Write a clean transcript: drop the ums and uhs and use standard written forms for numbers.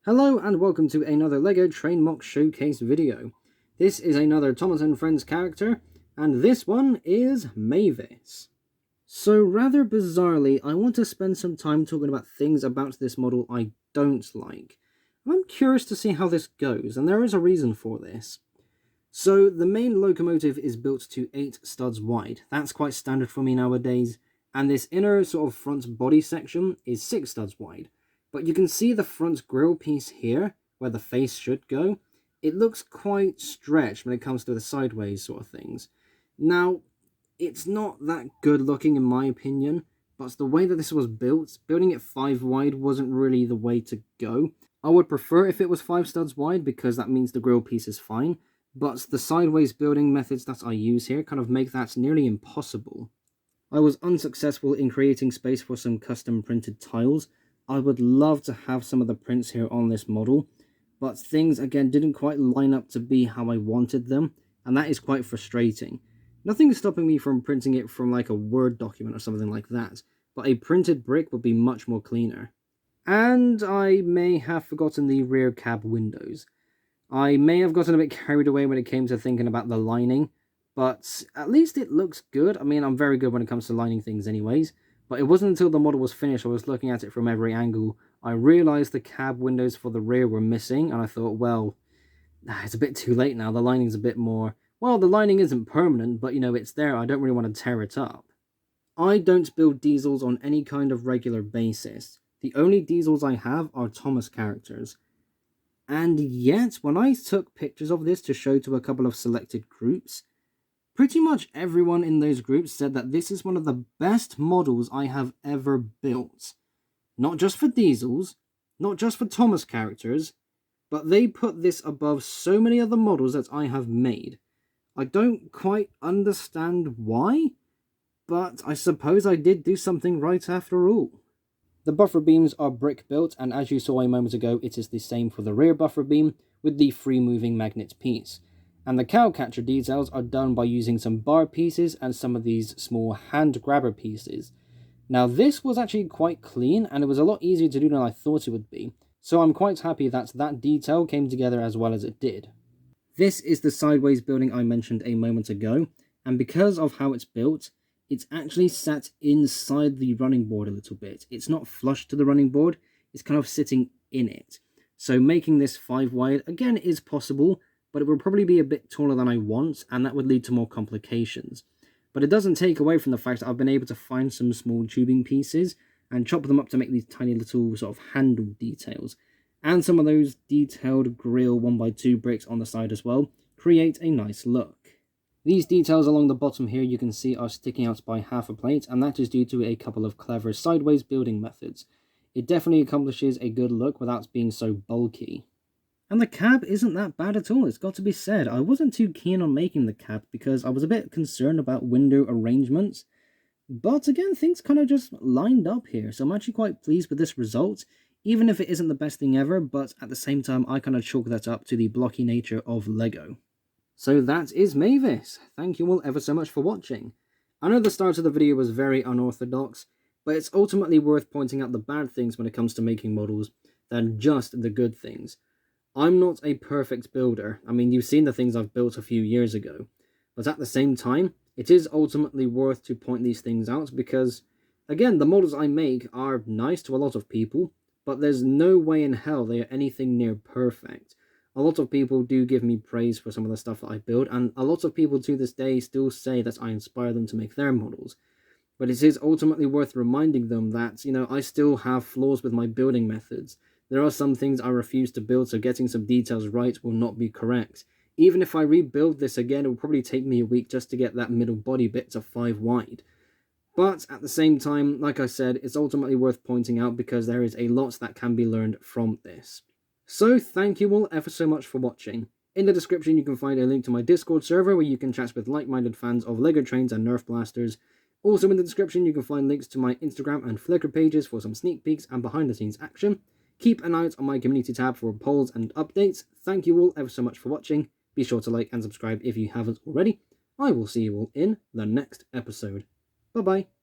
Hello and welcome to another LEGO Train MOC Showcase video. This is another Thomas & Friends character, and this one is Mavis. So rather bizarrely, I want to spend some time talking about things about this model I don't like. I'm curious to see how this goes, and there is a reason for this. So the main locomotive is built to 8 studs wide. That's quite standard for me nowadays, and this inner sort of front body section is 6 studs wide. But you can see the front grille piece here, where the face should go. It looks quite stretched when it comes to the sideways sort of things. Now, it's not that good looking in my opinion, but the way that this was built, building it 5 wide wasn't really the way to go. I would prefer if it was 5 studs wide, because that means the grille piece is fine, but the sideways building methods that I use here kind of make that nearly impossible. I was unsuccessful in creating space for some custom printed tiles. I would love to have some of the prints here on this model, but things again didn't quite line up to be how I wanted them, and that is quite frustrating. Nothing is stopping me from printing it from like a Word document or something like that, but a printed brick would be much more cleaner. And I may have forgotten the rear cab windows. I may have gotten a bit carried away when it came to thinking about the lining, but at least it looks good. I mean, I'm very good when it comes to lining things anyways. But it wasn't until the model was finished, I was looking at it from every angle, I realised the cab windows for the rear were missing, and I thought, well, it's a bit too late now, the lining's a bit more... Well, the lining isn't permanent, but, you know, it's there, I don't really want to tear it up. I don't build diesels on any kind of regular basis. The only diesels I have are Thomas characters. And yet, when I took pictures of this to show to a couple of selected groups, pretty much everyone in those groups said that this is one of the best models I have ever built. Not just for diesels, not just for Thomas characters, but they put this above so many other models that I have made. I don't quite understand why, but I suppose I did do something right after all. The buffer beams are brick built, and as you saw a moment ago, it is the same for the rear buffer beam with the free moving magnet piece. And the cow catcher details are done by using some bar pieces and some of these small hand grabber pieces. Now this was actually quite clean, and it was a lot easier to do than I thought it would be, so I'm quite happy that that detail came together as well as it did. This is the sideways building I mentioned a moment ago, and because of how it's built, it's actually sat inside the running board a little bit. It's not flush to the running board, it's kind of sitting in it. So making this 5 wide, again, is possible, but it will probably be a bit taller than I want, and that would lead to more complications. But it doesn't take away from the fact that I've been able to find some small tubing pieces and chop them up to make these tiny little sort of handle details. And some of those detailed grill 1x2 bricks on the side as well create a nice look. These details along the bottom here you can see are sticking out by half a plate, and that is due to a couple of clever sideways building methods. It definitely accomplishes a good look without being so bulky. And the cab isn't that bad at all, it's got to be said. I wasn't too keen on making the cab because I was a bit concerned about window arrangements. But again, things kind of just lined up here, so I'm actually quite pleased with this result, even if it isn't the best thing ever, but at the same time I kind of chalk that up to the blocky nature of LEGO. So that is Mavis. Thank you all ever so much for watching. I know the start of the video was very unorthodox, but it's ultimately worth pointing out the bad things when it comes to making models than just the good things. I'm not a perfect builder. I mean, you've seen the things I've built a few years ago. But at the same time, it is ultimately worth to point these things out because, again, the models I make are nice to a lot of people, but there's no way in hell they are anything near perfect. A lot of people do give me praise for some of the stuff that I build, and a lot of people to this day still say that I inspire them to make their models. But it is ultimately worth reminding them that, you know, I still have flaws with my building methods. There are some things I refuse to build, so getting some details right will not be correct. Even if I rebuild this again, it will probably take me a week just to get that middle body bit to 5 wide. But at the same time, like I said, it's ultimately worth pointing out because there is a lot that can be learned from this. So thank you all ever so much for watching. In the description you can find a link to my Discord server where you can chat with like-minded fans of LEGO trains and Nerf blasters. Also in the description you can find links to my Instagram and Flickr pages for some sneak peeks and behind the scenes action. Keep an eye out on my community tab for polls and updates. Thank you all ever so much for watching. Be sure to like and subscribe if you haven't already. I will see you all in the next episode. Bye bye.